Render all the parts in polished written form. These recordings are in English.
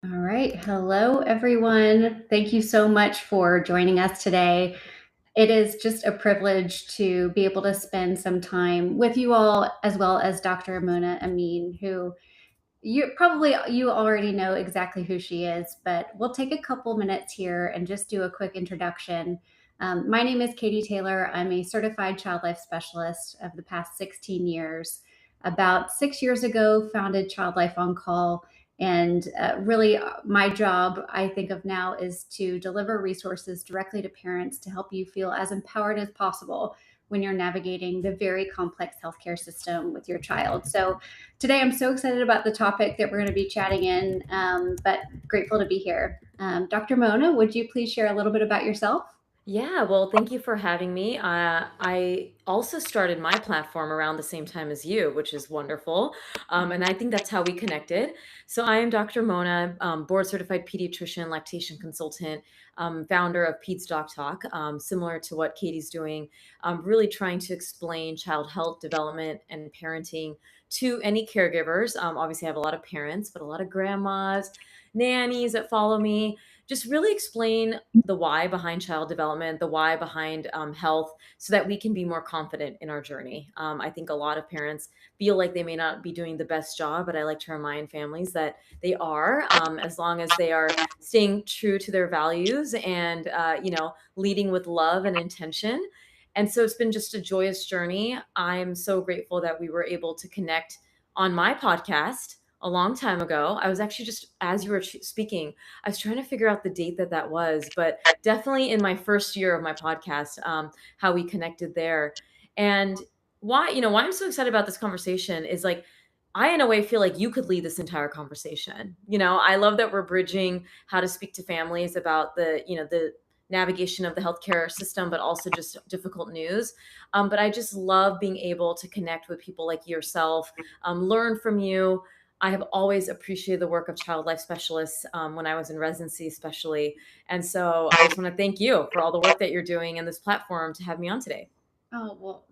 All right. Hello, everyone. Thank you so much for joining us today. It is just a privilege to be able to spend some time with you all, as well as Dr. Mona Amin, who you already know exactly who she is, but we'll take a couple minutes here and just do a quick introduction. My name is Katie Taylor. I'm a certified child life specialist of the past 16 years. About 6 years ago, founded Child Life on Call. And really, my job, I think of now, is to deliver resources directly to parents to help you feel as empowered as possible when you're navigating the very complex healthcare system with your child. So, today, I'm so excited about the topic that we're going to be chatting in, but grateful to be here. Dr. Mona, would you please share a little bit about yourself? Yeah, well, thank you for having me. I also started my platform around the same time as you, which is wonderful. And I think that's how we connected. So I am Dr. Mona, board certified pediatrician, lactation consultant, founder of PedsDocTalk, similar to what Katie's doing, really trying to explain child health, development, and parenting to any caregivers. Obviously, I have a lot of parents, but a lot of grandmas, nannies that follow me. Just really explain the why behind child development, the why behind health, so that we can be more confident in our journey. I think a lot of parents feel like they may not be doing the best job, but I like to remind families that they are, as long as they are staying true to their values and, leading with love and intention. And so it's been just a joyous journey. I'm so grateful that we were able to connect on my podcast a long time ago. I was actually just, as you were speaking, I was trying to figure out the date that was, but definitely in my first year of my podcast, how we connected there. And why I'm so excited about this conversation is like, I, in a way, feel like you could lead this entire conversation. I love that we're bridging how to speak to families about the navigation of the healthcare system, but also just difficult news. But I just love being able to connect with people like yourself, learn from you. I have always appreciated the work of child life specialists when I was in residency, especially. And so I just want to thank you for all the work that you're doing and this platform to have me on today. Oh, well,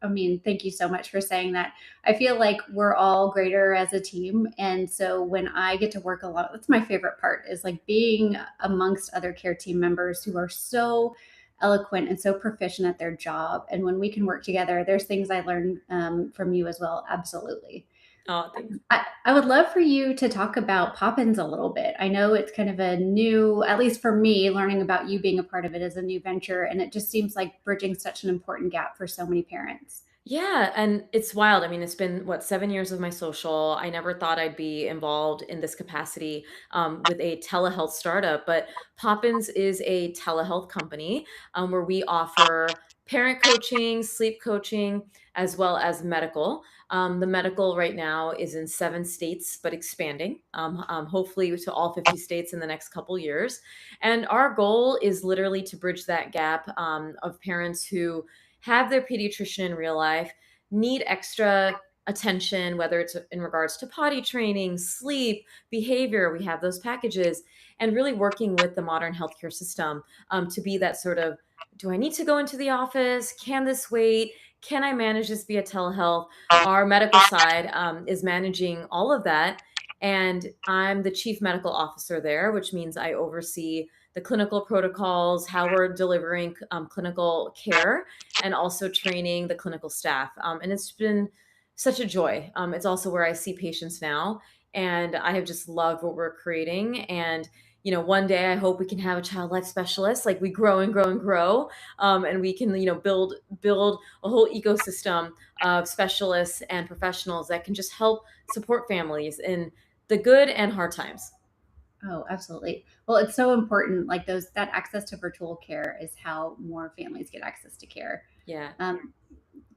I mean, thank you so much for saying that. I feel like we're all greater as a team. And so when I get to work a lot, that's my favorite part is like being amongst other care team members who are so eloquent and so proficient at their job. And when we can work together, there's things I learn from you as well. Absolutely. Oh, thanks. I would love for you to talk about Poppins a little bit. I know it's kind of a new, at least for me, learning about you being a part of it is a new venture, and it just seems like bridging such an important gap for so many parents. Yeah, and it's wild. I mean, it's been what 7 years of my social. I never thought I'd be involved in this capacity with a telehealth startup, but Poppins is a telehealth company where we offer parent coaching, sleep coaching, as well as medical. The medical right now is in 7 states, but expanding, hopefully to all 50 states in the next couple years. And our goal is literally to bridge that gap of parents who have their pediatrician in real life, need extra attention, whether it's in regards to potty training, sleep, behavior. We have those packages, and really working with the modern healthcare system to be that sort of, do I need to go into the office? Can this wait? Can I manage this via telehealth? Our medical side is managing all of that. And I'm the chief medical officer there, which means I oversee the clinical protocols, how we're delivering clinical care, and also training the clinical staff. And it's been such a joy. It's also where I see patients now. And I have just loved what we're creating. And one day I hope we can have a child life specialist. Like we grow and grow and grow, and we can, build a whole ecosystem of specialists and professionals that can just help support families in the good and hard times. Oh, absolutely. Well, it's so important. Like that access to virtual care is how more families get access to care. Yeah. Um,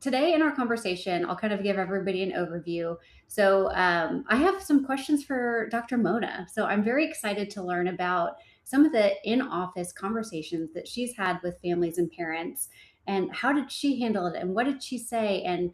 Today in our conversation, I'll kind of give everybody an overview. So I have some questions for Dr. Mona. So I'm very excited to learn about some of the in-office conversations that she's had with families and parents, and how did she handle it, and what did she say, and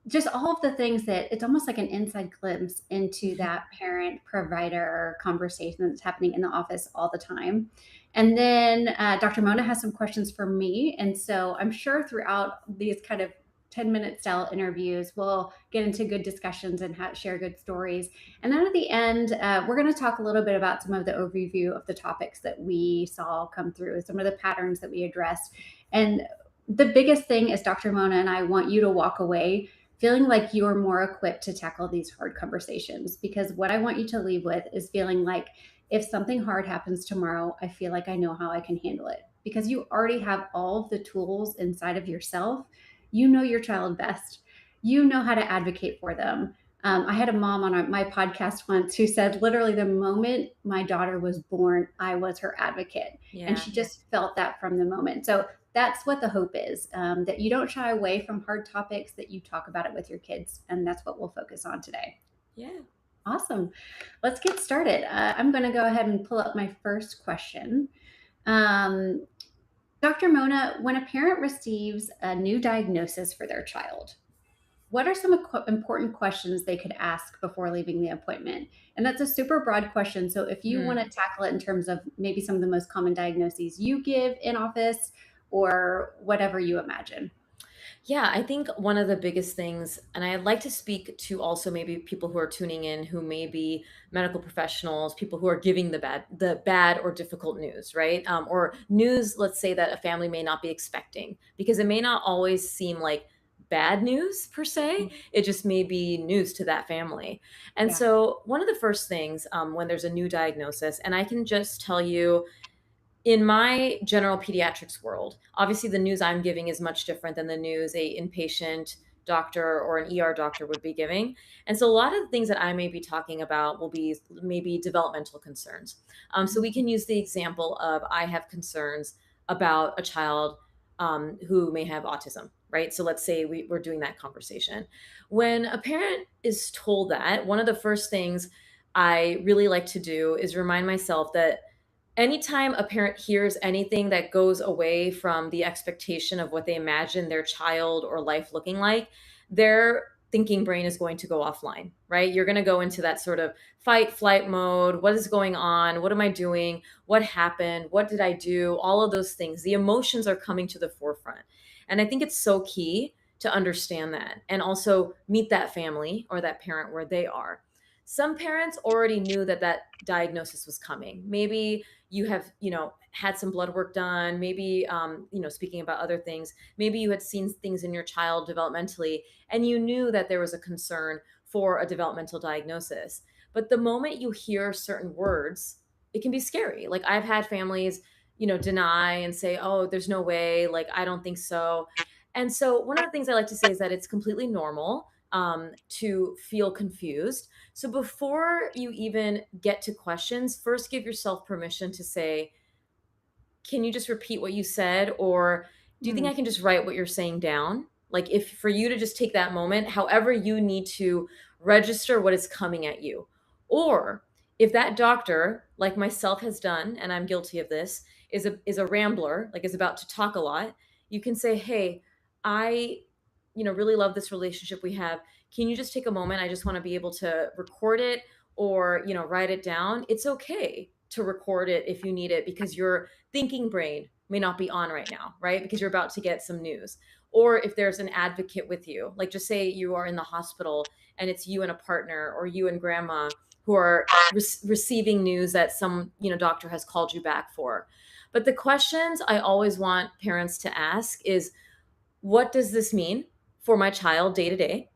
just all of the things that it's almost like an inside glimpse into that parent provider conversation that's happening in the office all the time. And then Dr. Mona has some questions for me. And so I'm sure throughout these kind of 10-minute style interviews. We'll get into good discussions and share good stories. And then at the end, we're going to talk a little bit about some of the overview of the topics that we saw come through, some of the patterns that we addressed. And the biggest thing is, Dr. Mona and I want you to walk away feeling like you're more equipped to tackle these hard conversations. Because what I want you to leave with is feeling like if something hard happens tomorrow, I feel like I know how I can handle it. Because you already have all of the tools inside of yourself. You know your child best. You know how to advocate for them. I had a mom on my podcast once who said, literally, the moment my daughter was born, I was her advocate. And Yeah. she just felt that from the moment. So that's what the hope is, that you don't shy away from hard topics, that you talk about it with your kids. And that's what we'll focus on today. Yeah. Awesome. Let's get started. I'm going to go ahead and pull up my first question. Um, Dr. Mona, when a parent receives a new diagnosis for their child, what are some important questions they could ask before leaving the appointment? And that's a super broad question. So if you want to tackle it in terms of maybe some of the most common diagnoses you give in office or whatever you imagine. Yeah, I think one of the biggest things, and I'd like to speak to also maybe people who are tuning in who may be medical professionals, people who are giving the bad or difficult news, right? Or news, let's say that a family may not be expecting, because it may not always seem like bad news per se. It just may be news to that family. And Yeah. so, one of the first things when there's a new diagnosis, and I can just tell you, in my general pediatrics world, obviously the news I'm giving is much different than the news a inpatient doctor or an ER doctor would be giving. And so a lot of the things that I may be talking about will be maybe developmental concerns. So we can use the example of I have concerns about a child who may have autism, right? So let's say we're doing that conversation. When a parent is told that, one of the first things I really like to do is remind myself that anytime a parent hears anything that goes away from the expectation of what they imagine their child or life looking like, their thinking brain is going to go offline, right? You're going to go into that sort of fight flight mode. What is going on? What am I doing? What happened? What did I do? All of those things. The emotions are coming to the forefront. And I think it's so key to understand that and also meet that family or that parent where they are. Some parents already knew that that diagnosis was coming. Maybe you have had some blood work done, maybe speaking about other things, maybe you had seen things in your child developmentally and you knew that there was a concern for a developmental diagnosis. But the moment you hear certain words, it can be scary. Like I've had families deny and say, oh, there's no way, like I don't think so. And so one of the things I like to say is that it's completely normal to feel confused. So before you even get to questions, first give yourself permission to say, can you just repeat what you said? Or do you think Mm. I can just write what you're saying down? Like, if for you to just take that moment, however, you need to register what is coming at you. Or if that doctor, like myself has done, and I'm guilty of this, is a rambler, like is about to talk a lot, you can say, hey, I really love this relationship we have. Can you just take a moment? I just want to be able to record it or write it down. It's okay to record it if you need it because your thinking brain may not be on right now, right? Because you're about to get some news. Or if there's an advocate with you, like just say you are in the hospital and it's you and a partner or you and grandma who are receiving news that some doctor has called you back for. But the questions I always want parents to ask is, what does this mean for my child day to day?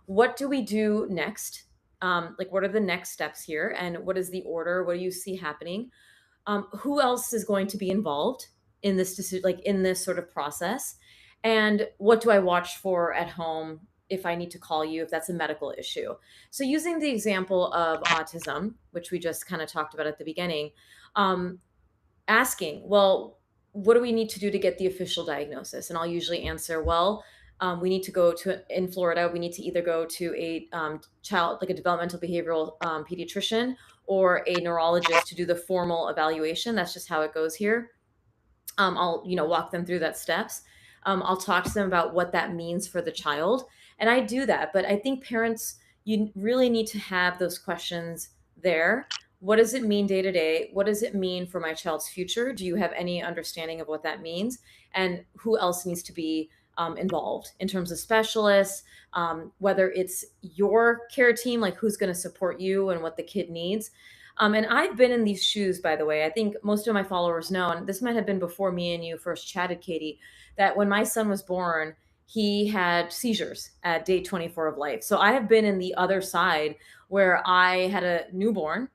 What do we do next? Like, what are the next steps here? And what is the order? What do you see happening? Who else is going to be involved in this decision, like in this sort of process? And what do I watch for at home if I need to call you, if that's a medical issue? So, using the example of autism, which we just kind of talked about at the beginning, um, asking, well, what do we need to do to get the official diagnosis? And I'll usually answer, well, we need to go to, in Florida, we need to either go to a child, like a developmental behavioral pediatrician or a neurologist to do the formal evaluation. That's just how it goes here. I'll, walk them through that steps. I'll talk to them about what that means for the child. And I do that. But I think parents, you really need to have those questions there. What does it mean day to day? What does it mean for my child's future? Do you have any understanding of what that means? And who else needs to be involved in terms of specialists, whether it's your care team, like who's going to support you and what the kid needs. And I've been in these shoes, by the way. I think most of my followers know, and this might have been before me and you first chatted, Katie, that when my son was born, he had seizures at day 24 of life. So I have been in the other side where I had a newborn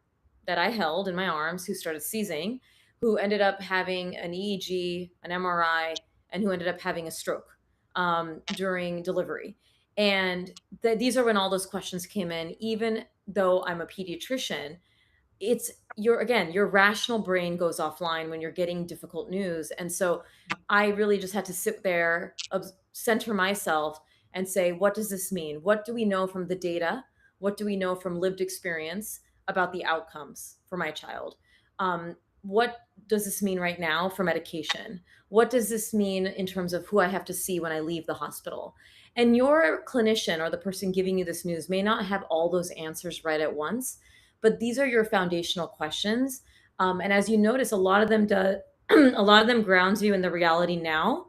that I held in my arms who started seizing, who ended up having an EEG, an MRI, and who ended up having a stroke during delivery. And these are when all those questions came in, even though I'm a pediatrician. It's your rational brain goes offline when you're getting difficult news. And so I really just had to sit there, center myself, and say, what does this mean? What do we know from the data? What do we know from lived experience about the outcomes for my child? What does this mean right now for medication? What does this mean in terms of who I have to see when I leave the hospital? And your clinician or the person giving you this news may not have all those answers right at once, but these are your foundational questions. And as you notice, a lot of them do, a lot of them grounds you in the reality now,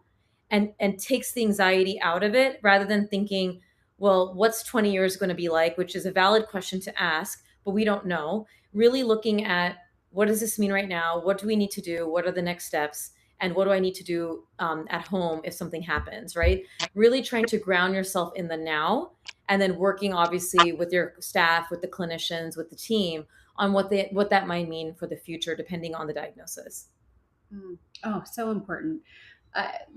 and takes the anxiety out of it, rather than thinking, well, what's 20 years going to be like, which is a valid question to ask, but we don't know. Really looking at, what does this mean right now? What do we need to do? What are the next steps? And what do I need to do at home if something happens, right? Really trying to ground yourself in the now, and then working obviously with your staff, with the clinicians, with the team on what that might mean for the future, depending on the diagnosis. Mm. Oh, so important.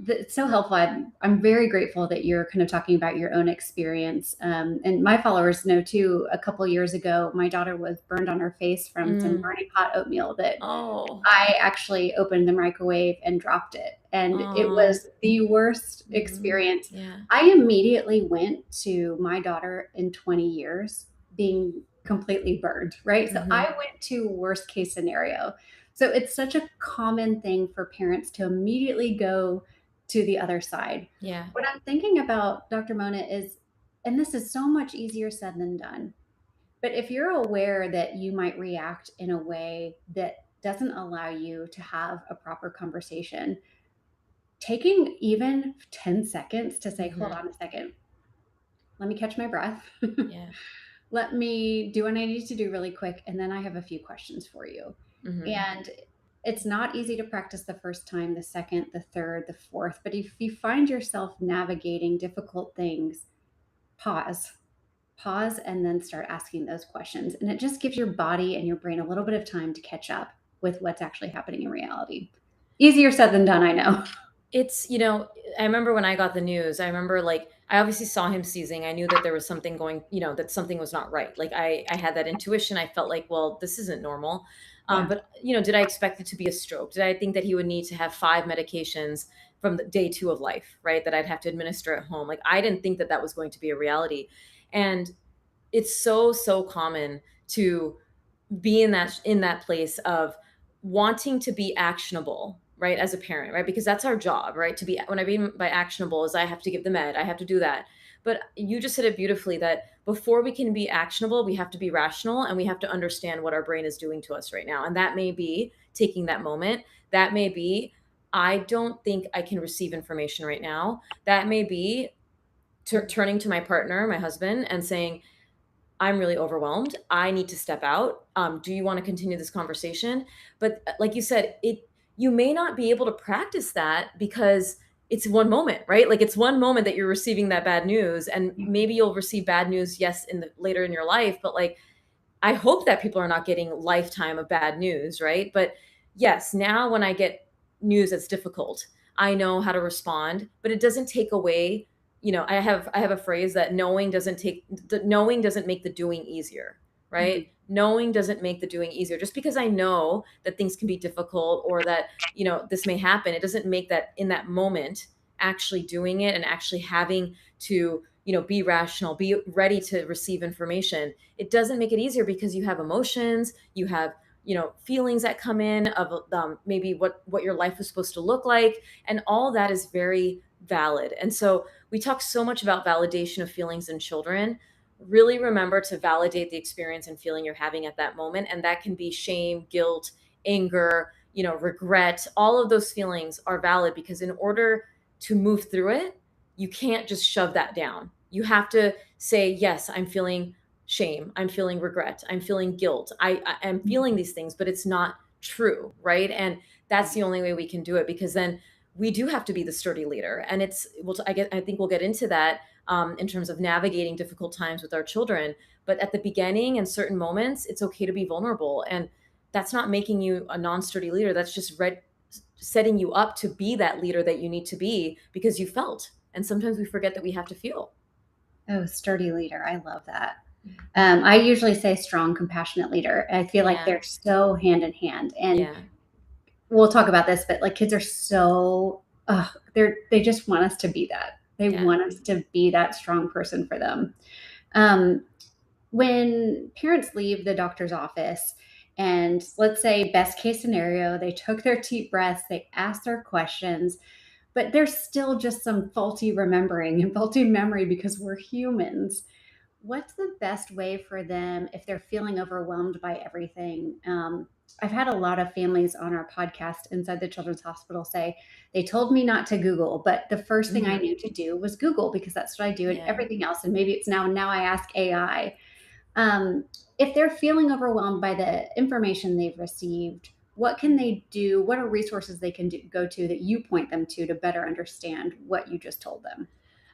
It's so helpful. I'm very grateful that you're kind of talking about your own experience. And my followers know too, a couple years ago, my daughter was burned on her face from some Mm. burning hot oatmeal that Oh. I actually opened the microwave and dropped it. And it Oh. was the worst Mhm. experience. Yeah. I immediately went to my daughter in 20 years being completely burned, right? So I Mhm. went to worst case scenario. So it's such a common thing for parents to immediately go to the other side. Yeah. What I'm thinking about, Dr. Mona, is, and this is so much easier said than done, but if you're aware that you might react in a way that doesn't allow you to have a proper conversation, taking even 10 seconds to say, hold Mhm. on a second, let me catch my breath. Yeah. Let me do what I need to do really quick. And then I have a few questions for you. Mhm. And it's not easy to practice the first time, the second, the third, the fourth. But if you find yourself navigating difficult things, pause, pause, and then start asking those questions. And it just gives your body and your brain a little bit of time to catch up with what's actually happening in reality. Easier said than done, I know. It's, I remember when I got the news, I remember, like, I obviously saw him seizing. I knew that there was something going, that something was not right. Like, I had that intuition. I felt like, well, this isn't normal. Yeah. But, did I expect it to be a stroke? Did I think that he would need to have 5 medications from the day 2 of life, right? That I'd have to administer at home. Like, I didn't think that that was going to be a reality. And it's so, so common to be in that place of wanting to be actionable, right, as a parent, right? Because that's our job, right? To be, when I mean by actionable, is I have to give the med, I have to do that. But you just said it beautifully, that before we can be actionable, we have to be rational, and we have to understand what our brain is doing to us right now. And that may be taking that moment. That may be, I don't think I can receive information right now. That may be turning to my partner, my husband, and saying, I'm really overwhelmed. I need to step out. Do you want to continue this conversation? But like you said, you may not be able to practice that because it's one moment, right? Like, it's one moment that you're receiving that bad news, and maybe you'll receive bad news, yes, later in your life. But, like, I hope that people are not getting lifetime of bad news, right? But yes, now when I get news that's difficult, I know how to respond, but it doesn't take away, I have a phrase that knowing doesn't make the doing easier, right? Mhm. Knowing doesn't make the doing easier. Just because I know that things can be difficult, or that, this may happen, it doesn't make that, in that moment, actually doing it and actually having to, be rational, be ready to receive information, it doesn't make it easier, because you have emotions, you have, feelings that come in of, maybe what your life was supposed to look like, and all that is very valid. And so we talk so much about validation of feelings in children. Really remember to validate the experience and feeling you're having at that moment, and that can be shame, guilt, anger, regret. All of those feelings are valid, because in order to move through it, you can't just shove that down. You have to say, yes, I'm feeling shame. I'm feeling regret. I'm feeling guilt. I am feeling these things, but it's not true. Right. And that's the only way we can do it, because then we do have to be the sturdy leader. And I think we'll get into that in terms of navigating difficult times with our children. But at the beginning and certain moments, it's okay to be vulnerable. And that's not making you a non-sturdy leader. That's just setting you up to be that leader that you need to be, because you felt. And sometimes we forget that we have to feel. Oh, sturdy leader. I love that. I usually say strong, compassionate leader. I feel like Yeah. they're so hand in hand. And Yeah. we'll talk about this, but like kids are so, they just want us to be that. They Yeah. want us to be that strong person for them. Um, when parents leave the doctor's office, and let's say best case scenario, they took their deep breaths, they asked their questions, but there's still just some faulty remembering and faulty memory because we're humans. What's the best way for them if they're feeling overwhelmed by everything? I've had a lot of families on our podcast inside the Children's Hospital say they told me not to Google, but the first thing I Hmm. knew to do was Google because that's what I do and Yeah. everything else. And maybe it's now I ask AI. Um, if they're feeling overwhelmed by the information they've received, what can they do? What are resources they can go to that you point them to better understand what you just told them?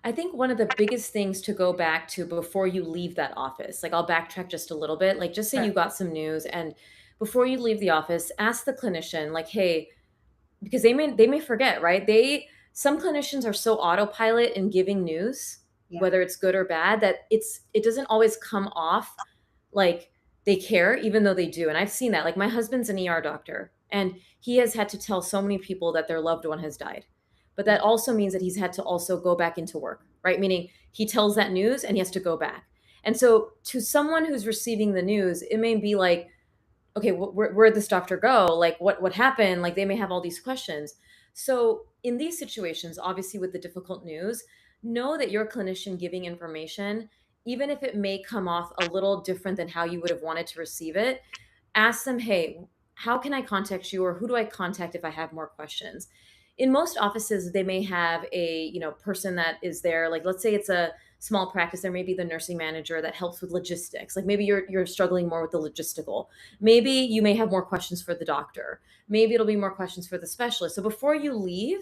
I think one of the biggest things to go back to before you leave that office, like I'll backtrack just a little bit, like just say Sure. you got some news, and before you leave the office, ask the clinician, like, hey, because they may forget, right? Some clinicians are so autopilot in giving news, Yeah. whether it's good or bad, that it doesn't always come off like they care, even though they do. And I've seen that. Like my husband's an ER doctor, and he has had to tell so many people that their loved one has died. But that also means that he's had to also go back into work, right? Meaning he tells that news and he has to go back. And so to someone who's receiving the news, it may be like, okay, where'd this doctor go? Like what happened? Like they may have all these questions. So in these situations, obviously with the difficult news, know that your clinician giving information, even if it may come off a little different than how you would have wanted to receive it, ask them, hey, how can I contact you, or who do I contact if I have more questions? In most offices, they may have a person that is there. Like let's say it's a small practice, there may be the nursing manager that helps with logistics. Like maybe you're struggling more with the logistical. Maybe you may have more questions for the doctor. Maybe it'll be more questions for the specialist. So before you leave,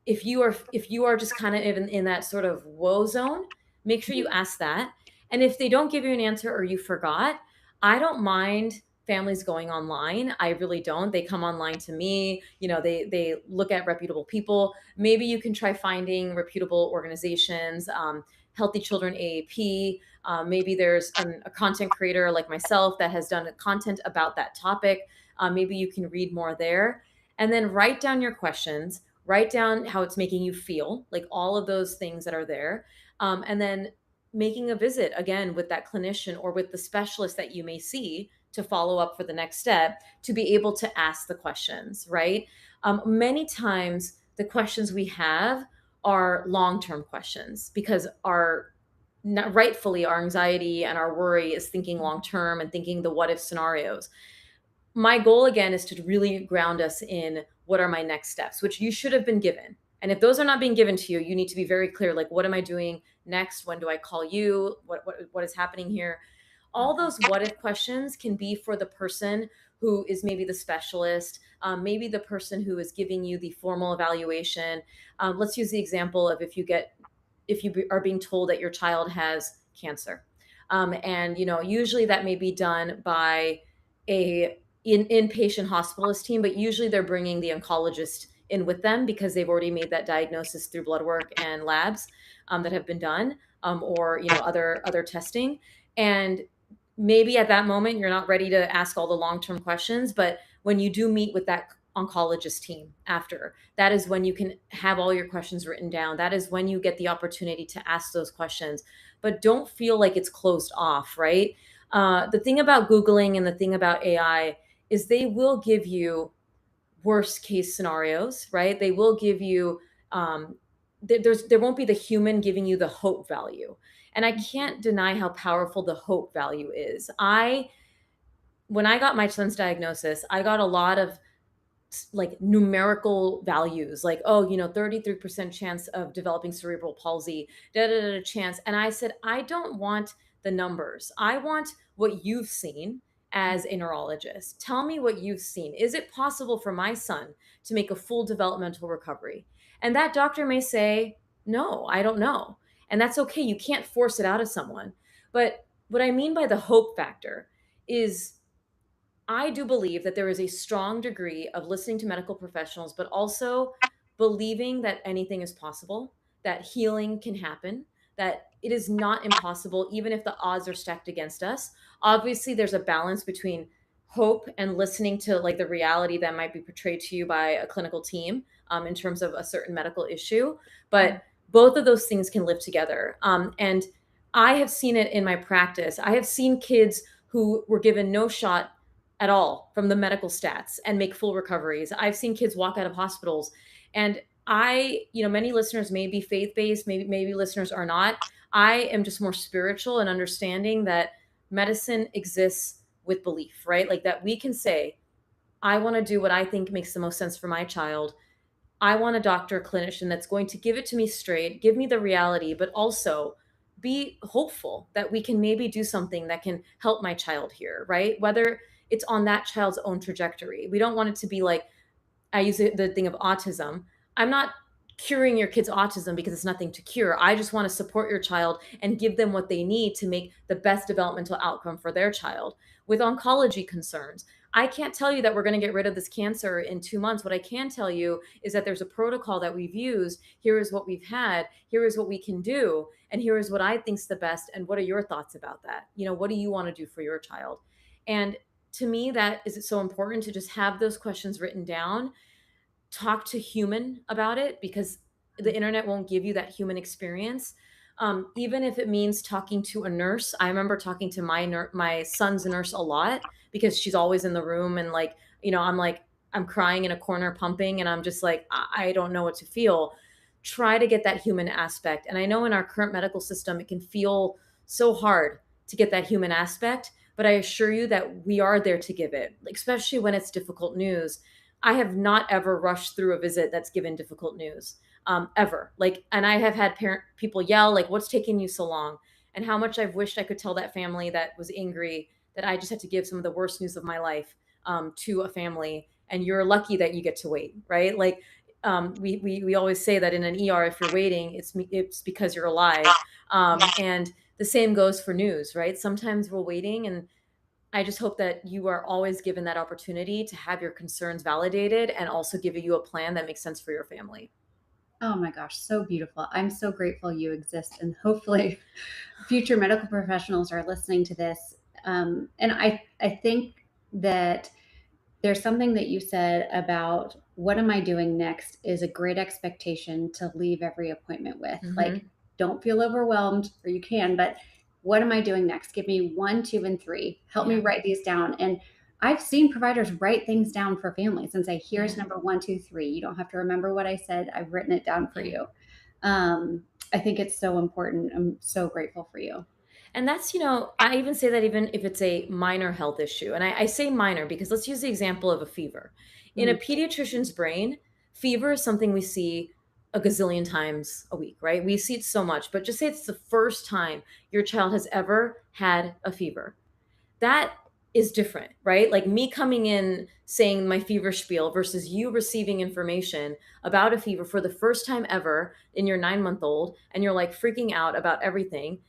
if you are just kind of in that sort of woe zone, make sure you ask that. And if they don't give you an answer or you forgot, I don't mind families going online. I really don't. They come online to me, they look at reputable people. Maybe you can try finding reputable organizations, Healthy Children AAP. Maybe there's a content creator like myself that has done content about that topic. Maybe you can read more there, and then write down your questions, write down how it's making you feel, like all of those things that are there. And then making a visit again with that clinician or with the specialist that you may see to follow up for the next step, to be able to ask the questions, right? Many times the questions we have are long-term questions, because rightfully our anxiety and our worry is thinking long term and thinking the what if scenarios. My goal again is to really ground us in what are my next steps, which you should have been given. And if those are not being given to you, you need to be very clear, like, what am I doing next? When do I call you? What is happening here? All those what if questions can be for the person who is maybe the specialist, maybe the person who is giving you the formal evaluation. Let's use the example of if you are being told that your child has cancer. And usually that may be done by a inpatient hospitalist team, but usually they're bringing the oncologist in with them because they've already made that diagnosis through blood work and labs that have been done, or other testing. And maybe at that moment you're not ready to ask all the long-term questions, but when you do meet with that oncologist team after, that is when you can have all your questions written down. That is when you get the opportunity to ask those questions, but don't feel like it's closed off, right? The thing about Googling and the thing about AI is they will give you worst case scenarios, right? They will give you, there won't be the human giving you the hope value. And I can't deny how powerful the hope value is. When I got my son's diagnosis, I got a lot of like numerical values, like, oh, 33% chance of developing cerebral palsy, da da da chance. And I said, I don't want the numbers. I want what you've seen as a neurologist. Tell me what you've seen. Is it possible for my son to make a full developmental recovery? And that doctor may say, no, I don't know. And that's okay. You can't force it out of someone. But what I mean by the hope factor is, I do believe that there is a strong degree of listening to medical professionals, but also believing that anything is possible, that healing can happen, that it is not impossible, even if the odds are stacked against us. Obviously, there's a balance between hope and listening to like the reality that might be portrayed to you by a clinical team, in terms of a certain medical issue. But both of those things can live together. And I have seen it in my practice. I have seen kids who were given no shot at all from the medical stats and make full recoveries. I've seen kids walk out of hospitals, and many listeners may be faith-based, maybe listeners are not. I am just more spiritual and understanding that medicine exists with belief, right? Like that we can say, I want to do what I think makes the most sense for my child. I want a doctor, clinician that's going to give it to me straight, give me the reality, but also be hopeful that we can maybe do something that can help my child here, right? Whether it's on that child's own trajectory. We don't want it to be like, I use the thing of autism. I'm not curing your kid's autism because it's nothing to cure. I just want to support your child and give them what they need to make the best developmental outcome for their child. With oncology concerns, I can't tell you that we're going to get rid of this cancer in 2 months. What I can tell you is that there's a protocol that we've used. Here is what we've had. Here is what we can do. And here is what I think's the best. And what are your thoughts about that? What do you want to do for your child? And to me, that is so important to just have those questions written down, talk to human about it, because the internet won't give you that human experience. Even if it means talking to a nurse. I remember talking to my son's nurse a lot because she's always in the room, and like, I'm crying in a corner pumping, and I'm just like, I don't know what to feel. Try to get that human aspect. And I know in our current medical system, it can feel so hard to get that human aspect, but I assure you that we are there to give it, especially when it's difficult news. I have not ever rushed through a visit that's given difficult news, ever. Like, and I have had people yell, like, "What's taking you so long?" And how much I've wished I could tell that family that was angry that I just had to give some of the worst news of my life, to a family, and you're lucky that you get to wait, right? Like, we always say that in an ER, if you're waiting, it's because you're alive, and the same goes for news, right? Sometimes we're waiting, and I just hope that you are always given that opportunity to have your concerns validated and also give you a plan that makes sense for your family. Oh my gosh, so beautiful. I'm so grateful you exist, and hopefully future medical professionals are listening to this. And I think that there's something that you said about what am I doing next is a great expectation to leave every appointment with. Like, Hmm. don't feel overwhelmed, or you can, but what am I doing next? Give me 1, 2, and 3. Help me Yeah. write these down. And I've seen providers write things down for families and say, here's Yeah. number 1, 2, 3. You don't have to remember what I said. I've written it down for Yeah. you. I think it's so important. I'm so grateful for you. And that's, I even say that even if it's a minor health issue. And I say minor because let's use the example of a fever. In a Mm. pediatrician's brain, fever is something we see a gazillion times a week, right? We see it so much, but just say it's the first time your child has ever had a fever. That is different, right? Like me coming in saying my fever spiel versus you receiving information about a fever for the first time ever in your 9-month old, and you're like freaking out about everything.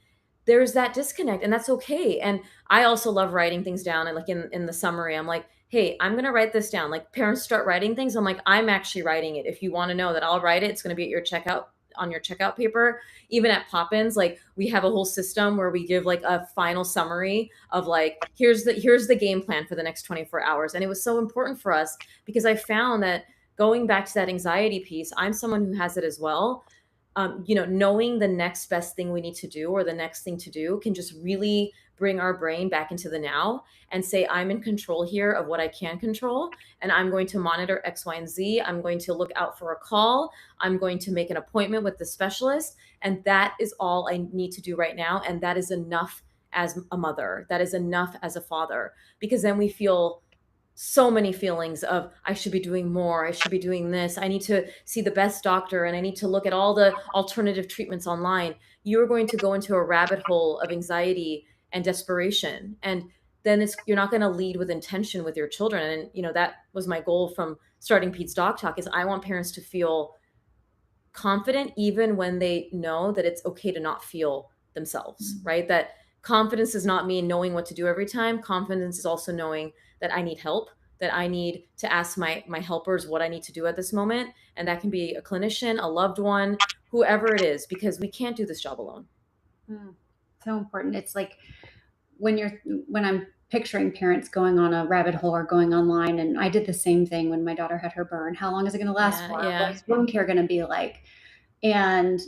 There's that disconnect, and that's okay. And I also love writing things down, and like in the summary, I'm like, hey, I'm going to write this down. Like parents start writing things, I'm like, I'm actually writing it. If you want to know that, I'll write it. It's going to be at your checkout, on your checkout paper. Even at Poppins, like we have a whole system where we give like a final summary of like, here's the game plan for the next 24 hours. And it was so important for us because I found that going back to that anxiety piece, I'm someone who has it as well. Knowing the next best thing we need to do or the next thing to do can just really bring our brain back into the now and say, I'm in control here of what I can control. And I'm going to monitor X, Y, and Z. I'm going to look out for a call. I'm going to make an appointment with the specialist. And that is all I need to do right now. And that is enough as a mother. That is enough as a father, because then we feel so many feelings of I should be doing more, I should be doing this, I need to see the best doctor, and I need to look at all the alternative treatments online, you're going to go into a rabbit hole of anxiety and desperation. And then you're not going to lead with intention with your children. And that was my goal from starting Pete's Dog Talk, is I want parents to feel confident even when they know that it's okay to not feel themselves, right? That confidence does not mean knowing what to do every time. Confidence is also knowing that I need help, that I need to ask my helpers what I need to do at this moment, and that can be a clinician, a loved one, whoever it is, because we can't do this job alone. Mm, so important. It's like when I'm picturing parents going on a rabbit hole or going online, and I did the same thing when my daughter had her burn. How long is it going to last Yeah, for? What yeah, is wound care going to be like? And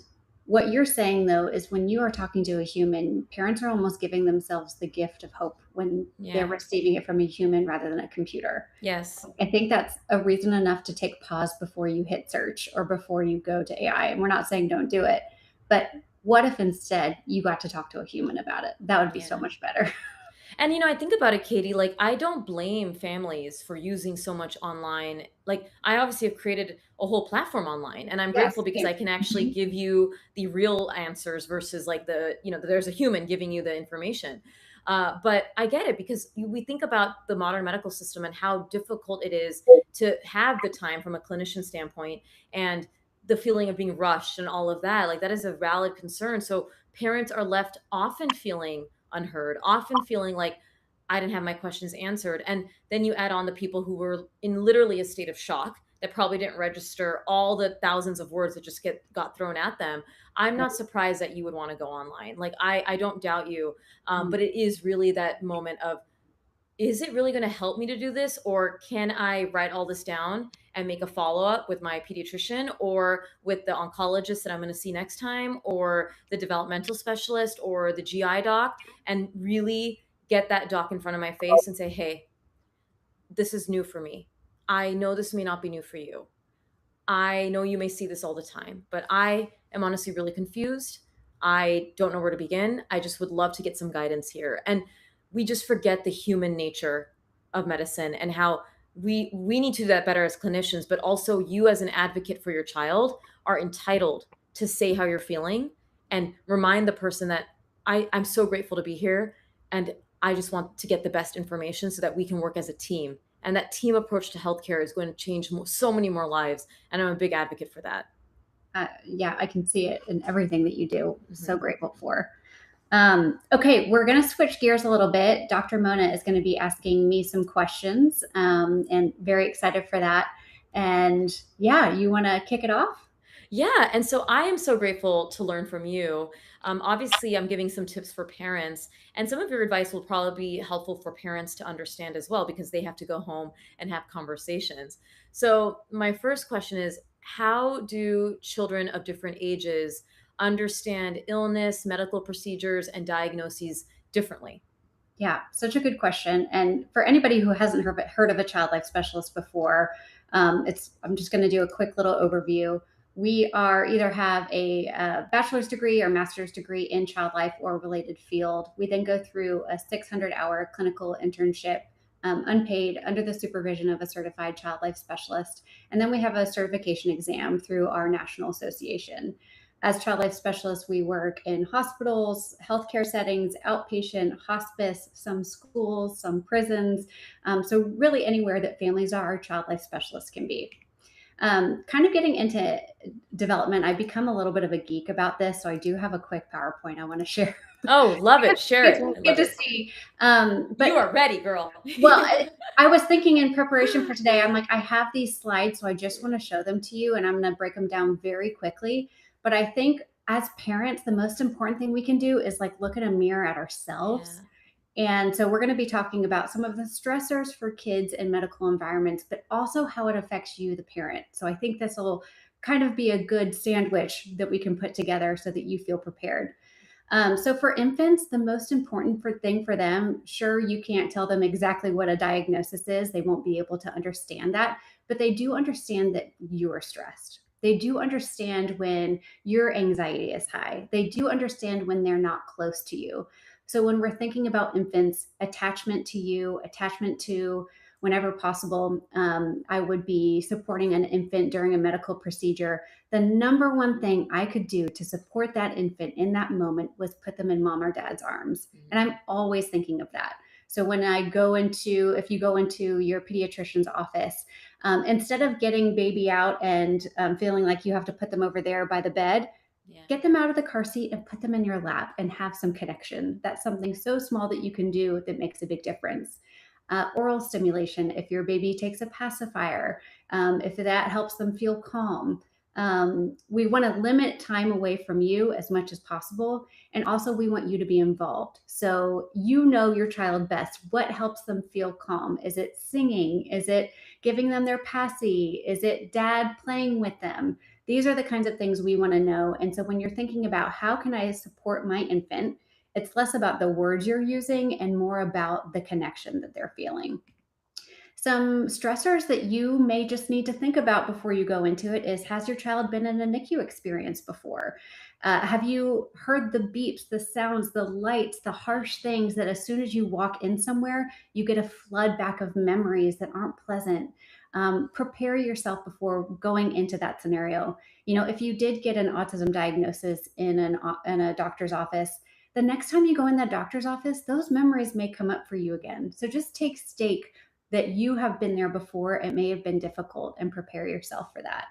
what you're saying though is when you are talking to a human, parents are almost giving themselves the gift of hope when they're yeah. receiving it from a human rather than a computer. Yes. I think that's a reason enough to take pause before you hit search or before you go to AI. And we're not saying don't do it, but what if instead you got to talk to a human about it? That would be so Yeah. much better. And I think about it, Katie, like I don't blame families for using so much online. Like I obviously have created a whole platform online, and I'm Yes. grateful because I can actually Mhm. give you the real answers versus like there's a human giving you the information. But I get it because we think about the modern medical system and how difficult it is to have the time from a clinician standpoint, and the feeling of being rushed and all of that. Like that is a valid concern. So parents are left often feeling unheard, often feeling like I didn't have my questions answered. And then you add on the people who were in literally a state of shock that probably didn't register all the thousands of words that just got thrown at them. I'm not surprised that you would want to go online. Like I don't doubt you, Mm. but it is really that moment of, is it really going to help me to do this, or can I write all this down and make a follow up with my pediatrician or with the oncologist that I'm going to see next time, or the developmental specialist or the GI doc, and really get that doc in front of my face and say, hey, this is new for me. I know this may not be new for you. I know you may see this all the time, but I am honestly really confused. I don't know where to begin. I just would love to get some guidance here. And we just forget the human nature of medicine and how we need to do that better as clinicians, but also you as an advocate for your child are entitled to say how you're feeling and remind the person that I'm so grateful to be here, and I just want to get the best information so that we can work as a team. And that team approach to healthcare is going to change so many more lives, and I'm a big advocate for that. Yeah, I can see it in everything that you do. So Mhm. grateful for. Okay, we're going to switch gears a little bit. Dr. Mona is going to be asking me some questions, and very excited for that. And yeah, you want to kick it off? Yeah, and so I am so grateful to learn from you. Obviously, I'm giving some tips for parents, and some of your advice will probably be helpful for parents to understand as well because they have to go home and have conversations. So, my first question is, how do children of different ages understand illness, medical procedures, and diagnoses differently? Yeah, such a good question. And for anybody who hasn't heard of a child life specialist before, I'm just going to do a quick little overview. We are either have a, bachelor's degree or master's degree in child life or related field. We then go through a 600-hour clinical internship, unpaid, under the supervision of a certified child life specialist. And then we have a certification exam through our national association. As child life specialists, we work in hospitals, healthcare settings, outpatient, hospice, some schools, some prisons. So, really, anywhere that families are, child life specialists can be. Kind of getting into development, I've become a little bit of a geek about this. So, I do have a quick PowerPoint I want to share. Oh, love it. Share It's it. I good love to it. see. You But are ready, girl. well, I was thinking in preparation for today, I'm like, I have these slides, so I just want to show them to you, and I'm going to break them down very quickly. But I think as parents, the most important thing we can do is like look in a mirror at ourselves. Yeah. And so we're going to be talking about some of the stressors for kids in medical environments, but also how it affects you, the parent. So I think this will kind of be a good sandwich that we can put together so that you feel prepared. So for infants, the most important thing for them, sure, you can't tell them exactly what a diagnosis is. They won't be able to understand that, but they do understand that you are stressed. They do understand when your anxiety is high. They do understand when they're not close to you. So when we're thinking about infants, attachment to you, attachment to whenever possible, I would be supporting an infant during a medical procedure. The number one thing I could do to support that infant in that moment was put them in mom or dad's arms. And Mhm. I'm always thinking of that. So when I go into, if you go into your pediatrician's office, instead of getting baby out and feeling like you have to put them over there by the bed, Yeah. get them out of the car seat and put them in your lap and have some connection. That's something so small that you can do that makes a big difference. Oral stimulation, if your baby takes a pacifier, if that helps them feel calm. We want to limit time away from you as much as possible. And also, we want you to be involved. So, you know your child best. What helps them feel calm? Is it singing? Is it giving them their passy? Is it dad playing with them? These are the kinds of things we want to know. And so when you're thinking about how can I support my infant, it's less about the words you're using and more about the connection that they're feeling. Some stressors that you may just need to think about before you go into it is, has your child been in a NICU experience before? Have you heard the beeps, the sounds, the lights, the harsh things that as soon as you walk in somewhere, you get a flood back of memories that aren't pleasant? Prepare yourself before going into that scenario. You know, if you did get an autism diagnosis in a doctor's office, the next time you go in that doctor's office, those memories may come up for you again. So just take stake that you have been there before. It may have been difficult, and prepare yourself for that.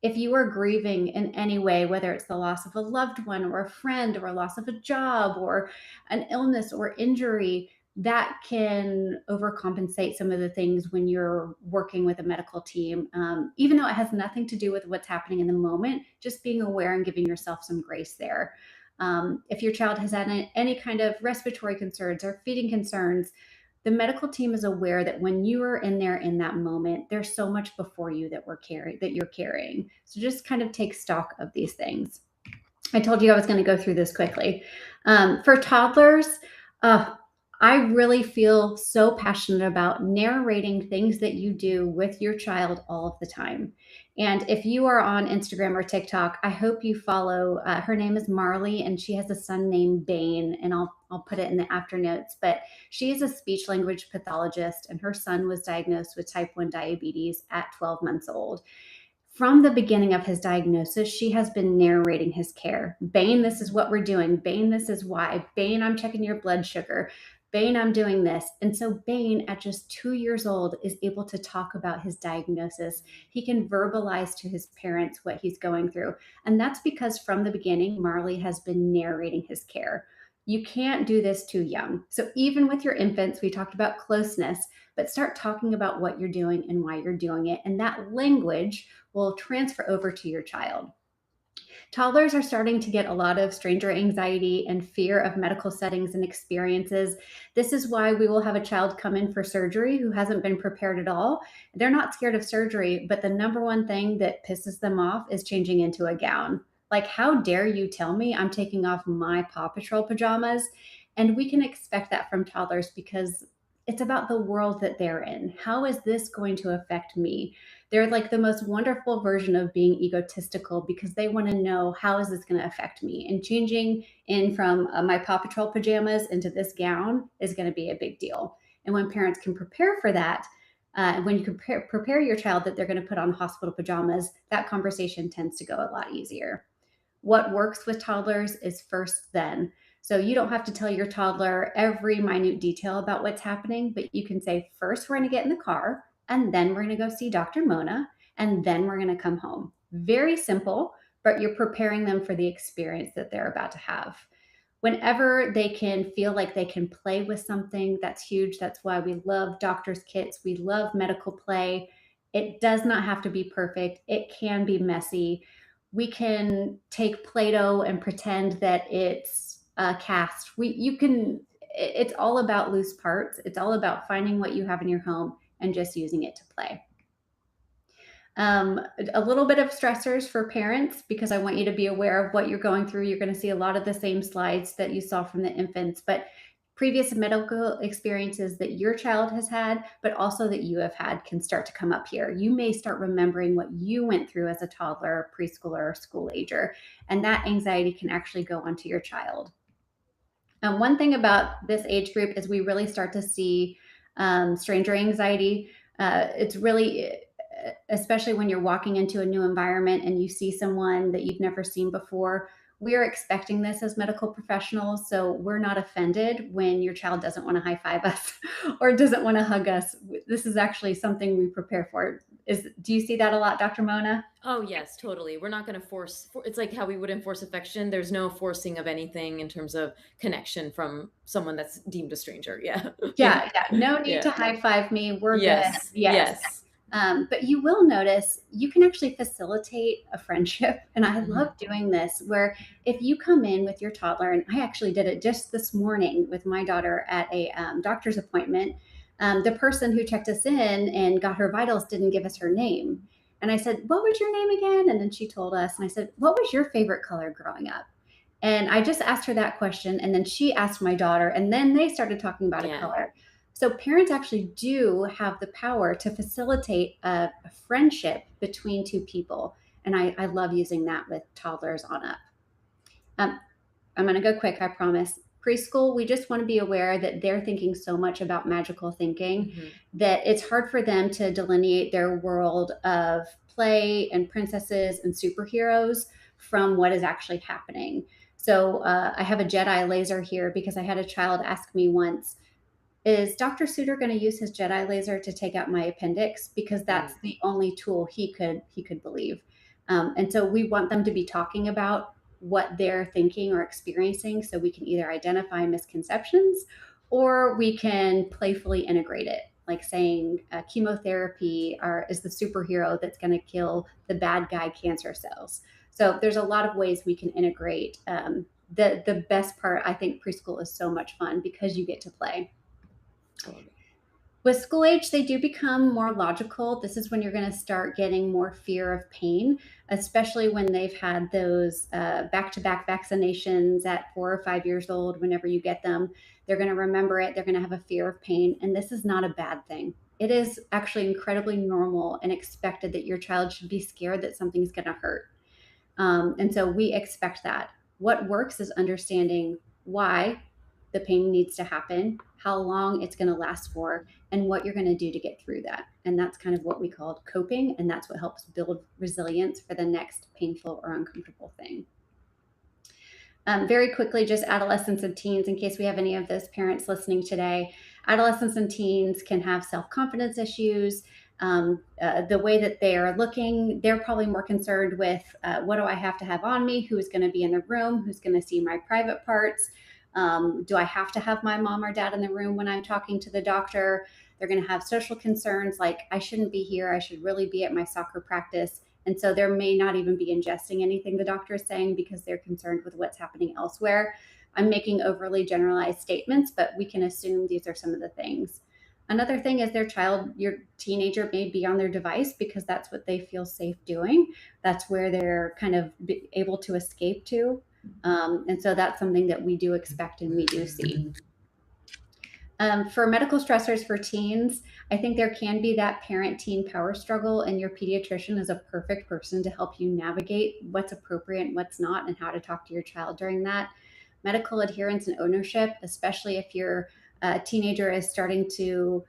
If you are grieving in any way, whether it's the loss of a loved one or a friend or a loss of a job or an illness or injury, that can overcompensate some of the things when you're working with a medical team. Even though it has nothing to do with what's happening in the moment, just being aware and giving yourself some grace there. If your child has had any kind of respiratory concerns or feeding concerns, the medical team is aware that when you are in there in that moment, there's so much before you that you're carrying. So just kind of take stock of these things. I told you I was going to go through this quickly. For toddlers, uh, I really feel so passionate about narrating things that you do with your child all of the time. And if you are on Instagram or TikTok, I hope you follow. Her name is Marley, and she has a son named Bane, and I'll put it in the after notes. But she is a speech language pathologist, and her son was diagnosed with type 1 diabetes at 12 months old. From the beginning of his diagnosis, she has been narrating his care. Bane, this is what we're doing. Bane, this is why. Bane, I'm checking your blood sugar. Bane, I'm doing this. And so Bane, at just 2 years old, is able to talk about his diagnosis. He can verbalize to his parents what he's going through. And that's because from the beginning, Marley has been narrating his care. You can't do this too young. So even with your infants, we talked about closeness, but start talking about what you're doing and why you're doing it. And that language will transfer over to your child. Toddlers are starting to get a lot of stranger anxiety and fear of medical settings and experiences. This is why we will have a child come in for surgery who hasn't been prepared at all. They're not scared of surgery, but the number one thing that pisses them off is changing into a gown. Like, how dare you tell me I'm taking off my Paw Patrol pajamas? And we can expect that from toddlers because it's about the world that they're in. How is this going to affect me? They're like the most wonderful version of being egotistical because they want to know, how is this going to affect me? And changing in from my Paw Patrol pajamas into this gown is going to be a big deal. And when parents can prepare for that, when you can prepare your child that they're going to put on hospital pajamas, that conversation tends to go a lot easier. What works with toddlers is first then. So you don't have to tell your toddler every minute detail about what's happening, but you can say, first, we're going to get in the car, and then we're going to go see Dr. Mona, and then we're going to come home. Very simple, but you're preparing them for the experience that they're about to have. Whenever they can feel like they can play with something, that's huge. That's why we love doctor's kits. We love medical play. It does not have to be perfect. It can be messy. We can take Play-Doh and pretend that it's a cast. You can. It's all about loose parts. It's all about finding what you have in your home and just using it to play. A little bit of stressors for parents, because I want you to be aware of what you're going through. You're going to see a lot of the same slides that you saw from the infants, but previous medical experiences that your child has had, but also that you have had, can start to come up here. You may start remembering what you went through as a toddler, preschooler, or school ager, and that anxiety can actually go onto your child. One thing about this age group is we really start to see stranger anxiety. It's really, especially when you're walking into a new environment and you see someone that you've never seen before. We are expecting this as medical professionals, so we're not offended when your child doesn't want to high five us or doesn't want to hug us. This is actually something we prepare for. Do you see that a lot, Dr. Mona? Oh, yes, totally. We're not going to it's like how we would enforce affection. There's no forcing of anything in terms of connection from someone that's deemed a stranger. Yeah. Yeah. Yeah, yeah. No need Yeah. to high five me. We're good. Yes. Yes. Yes. But you will notice you can actually facilitate a friendship. And I Mhm. love doing this where if you come in with your toddler, and I actually did it just this morning with my daughter at a doctor's appointment, the person who checked us in and got her vitals didn't give us her name. And I said, "What was your name again?" And then she told us. And I said, "What was your favorite color growing up?" And I just asked her that question. And then she asked my daughter, and then they started talking about a Yeah. color. So parents actually do have the power to facilitate a friendship between two people. And I love using that with toddlers on up. Um, I'm going to go quick, I promise. Preschool, we just want to be aware that they're thinking so much about magical thinking Mhm. that it's hard for them to delineate their world of play and princesses and superheroes from what is actually happening. So I have a Jedi laser here because I had a child ask me once, is Dr. Suter going to use his Jedi laser to take out my appendix? Because that's Mm. the only tool he could believe. And so we want them to be talking about what they're thinking or experiencing, so we can either identify misconceptions or we can playfully integrate it, like saying chemotherapy is the superhero that's going to kill the bad guy cancer cells. So there's a lot of ways we can integrate. The best part, I think, preschool is so much fun because you get to play. I love it. With school age, they do become more logical. This is when you're going to start getting more fear of pain, especially when they've had those back to back vaccinations at 4 or 5 years old. Whenever you get them, they're going to remember it. They're going to have a fear of pain. And this is not a bad thing. It is actually incredibly normal and expected that your child should be scared that something's going to hurt. And so we expect that. What works is understanding why the pain needs to happen, how long it's going to last for, and what you're going to do to get through that. And that's kind of what we call coping. And that's what helps build resilience for the next painful or uncomfortable thing. Very quickly, just adolescents and teens, in case we have any of those parents listening today. Adolescents and teens can have self-confidence issues. The way that they are looking, they're probably more concerned with what do I have to have on me? Who's going to be in the room? Who's going to see my private parts? Do I have to have my mom or dad in the room when I'm talking to the doctor? They're going to have social concerns like, I shouldn't be here. I should really be at my soccer practice. And so there may not even be ingesting anything the doctor is saying because they're concerned with what's happening elsewhere. I'm making overly generalized statements, but we can assume these are some of the things. Another thing is your teenager may be on their device because that's what they feel safe doing. That's where they're kind of able to escape to. And so that's something that we do expect and we do see. For medical stressors for teens, I think there can be that parent-teen power struggle, and your pediatrician is a perfect person to help you navigate what's appropriate and what's not, and how to talk to your child during that. Medical adherence and ownership, especially if your teenager is starting to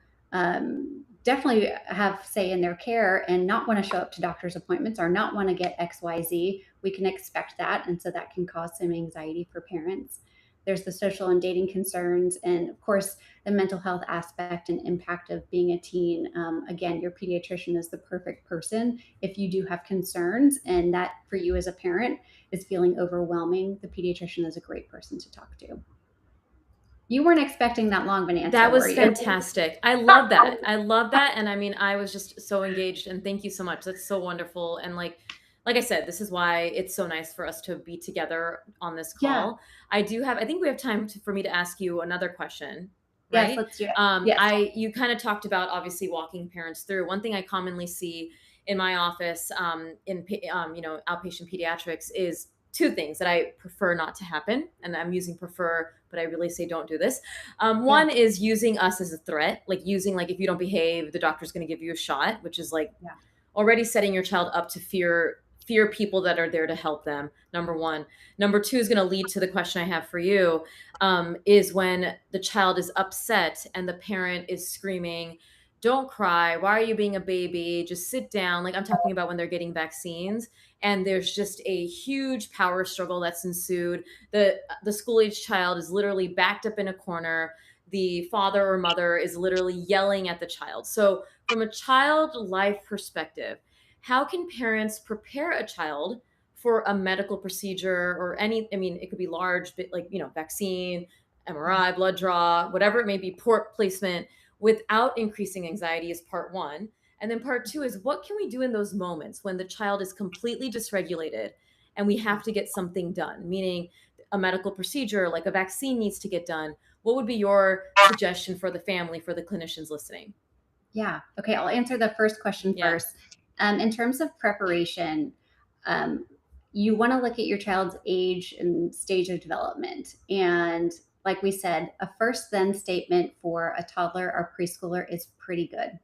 definitely have say in their care and not want to show up to doctor's appointments or not want to get XYZ, we can expect that. And so that can cause some anxiety for parents. There's the social and dating concerns, and of course, the mental health aspect and impact of being a teen. Again, your pediatrician is the perfect person if you do have concerns, and that for you as a parent is feeling overwhelming. The pediatrician is a great person to talk to. You weren't expecting that long of an answer, That were was you? fantastic. I love that. I love that, and I mean, I was just so engaged, and thank you so much. That's so wonderful, and like I said, this is why it's so nice for us to be together on this Yeah. call. I think we have time for me to ask you another question, Yes, right? let's do it. Yes. You kind of talked about obviously walking parents through. One thing I commonly see in my office, outpatient pediatrics, is two things that I prefer not to happen, and I'm using prefer, but I really say don't do this. Yeah. One is using us as a threat, like using like if you don't behave, the doctor's going to give you a shot, which is like Yeah. already setting your child up to fear people that are there to help them. Number one. Number two is going to lead to the question I have for you, is when the child is upset and the parent is screaming, "Don't cry. Why are you being a baby? Just sit down." Like I'm talking about when they're getting vaccines and there's just a huge power struggle that's ensued. The school age child is literally backed up in a corner. The father or mother is literally yelling at the child. So from a child life perspective, how can parents prepare a child for a medical procedure or any, I mean, it could be large, but like, vaccine, MRI, blood draw, whatever it may be, port placement, without increasing anxiety is part one. And then part two is what can we do in those moments when the child is completely dysregulated and we have to get something done, meaning a medical procedure like a vaccine needs to get done. What would be your suggestion for the family, for the clinicians listening? Yeah. Okay. I'll answer the first question Yeah. first. In terms of preparation, you want to look at your child's age and stage of development. And like we said, a first then statement for a toddler or preschooler is pretty good.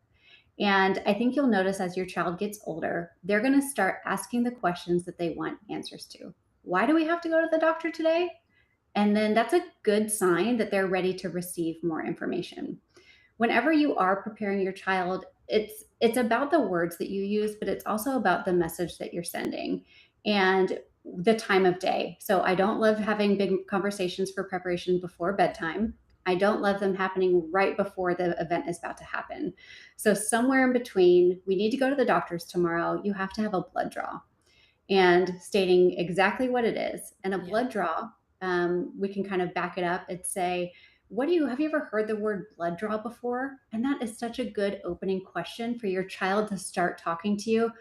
And I think you'll notice as your child gets older, they're going to start asking the questions that they want answers to. Why do we have to go to the doctor today? And then that's a good sign that they're ready to receive more information. Whenever you are preparing your child, it's about the words that you use, but it's also about the message that you're sending and the time of day. So I don't love having big conversations for preparation before bedtime. I don't love them happening right before the event is about to happen. So somewhere in between, we need to go to the doctor's tomorrow. You have to have a blood draw and stating exactly what it is. And a Yeah. blood draw, we can kind of back it up and say, have you ever heard the word blood draw before? And that is such a good opening question for your child to start talking to you.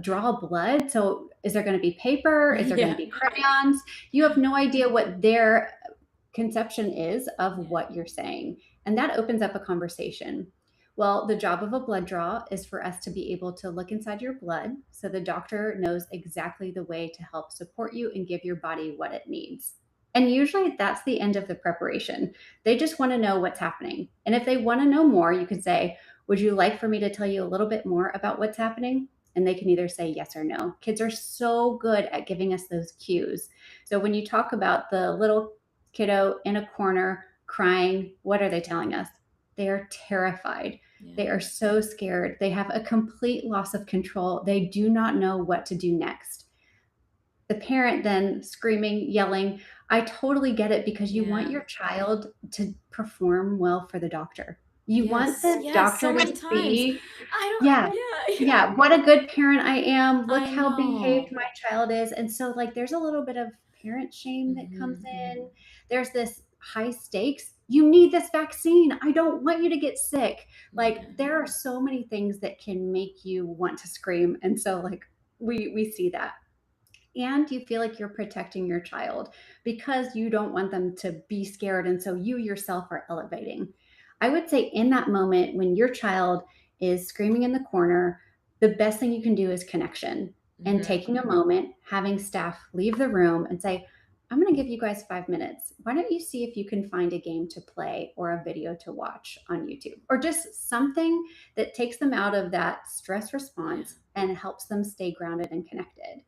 Draw blood. So is there going to be paper? Is there going to Yeah. be crayons? You have no idea what their conception is of Yeah. what you're saying. And that opens up a conversation. Well, the job of a blood draw is for us to be able to look inside your blood so the doctor knows exactly the way to help support you and give your body what it needs. And usually that's the end of the preparation. They just want to know what's happening. And if they want to know more, you can say, "Would you like for me to tell you a little bit more about what's happening?" And they can either say yes or no. Kids are so good at giving us those cues. So when you talk about the little kiddo in a corner crying, what are they telling us? They are terrified. Yeah. They are so scared. They have a complete loss of control. They do not know what to do next. The parent then screaming, yelling, I totally get it because you want Yeah. your child to perform well for the doctor. You want Yes. the Yes. So doctor many to times. see, I yeah, don't, yeah. Yeah. yeah, what a good parent I am. Look I how behaved know. my child is. And so, like, there's a little bit of parent shame that comes Hmm. in. There's this high stakes. You need this vaccine. I don't want you to get sick. Like, Yeah. there are so many things that can make you want to scream. And so, like, we see that and you feel like you're protecting your child because you don't want them to be scared. And so you yourself are elevating. I would say in that moment when your child is screaming in the corner, the best thing you can do is connection and Hmm. taking a moment, having staff leave the room and say, I'm going to give you guys 5 minutes. Why don't you see if you can find a game to play or a video to watch on YouTube or just something that takes them out of that stress Yeah. response and helps them stay grounded and connected.